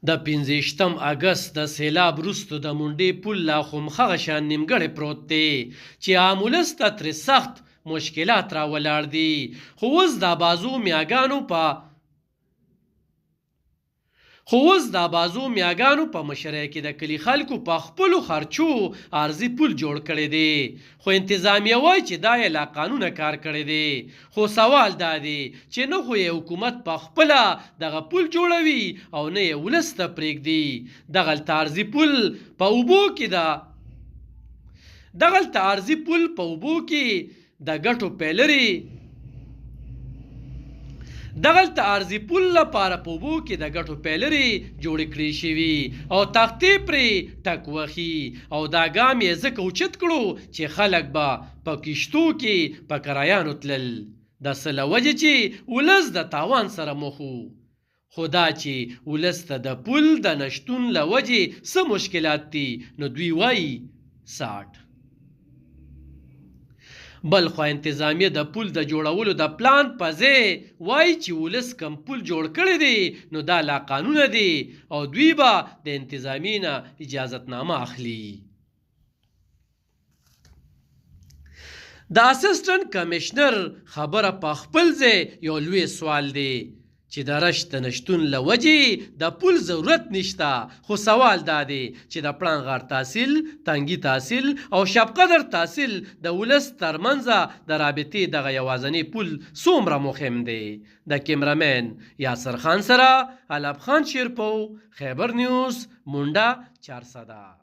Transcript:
د 15 اګست د سیلاب وروسته د منډې پل لا خمخغه شان نیمګړی پروت دی چې عام ولس ته ترې سخت مشکلات راولاړ دي. خو اوس د بازو میاګانو په مشرۍ کې د کلي خلکو په خپلو خرچو عارضي پل جوړ کړی دی، خو انتظامیه وایي چې دا یې لا قانونه کار کړی دی. خو سوال دا دی چې نه خو یې حکومت په خپله دغه پل جوړوي او نه یې ولس ته پرېږدي. دغلته عارضي پل په اوبو کې د ګټو پیلري دغلته عارضي پل لپاره په اوبو کې د ګټو پیلري جوړې کړې شوي او تختې پرې ټک وهي او دا ګام یې ځکه اوچت کړو چې خلک به په کشتو کې په کرایانو تلل، د څه له وجې چې ولس د تاوان سره مخ و. خو دا چې ولس ته د پل د نشتون له وجې څه مشکلات دي نو دوی وایي 60. بل خوا انتظامیه د پل د جوړولو د پلان په ځای وایي چې ولس کم پل جوړ کړی دی نو دا لا قانونه دی او دوی به د انتظامیې نه اجازتنامه اخلي. د اسسټنټ کمیشنر خبره په خپل ځای یو لوی سوال دی چې د رشت د نشتون له وجې د پل ضرورت نشته، خو سوال دا دی چې د پړانغار تحصیل، تنګي تحصیل او شب قدر تحصیل د ولس ترمنځه د رابطې دغه یوازنی پل څومره مهم دی. د کیمرامین یاسر خان سره علب خان شیرپو، خیبر نیوز، منډه 400.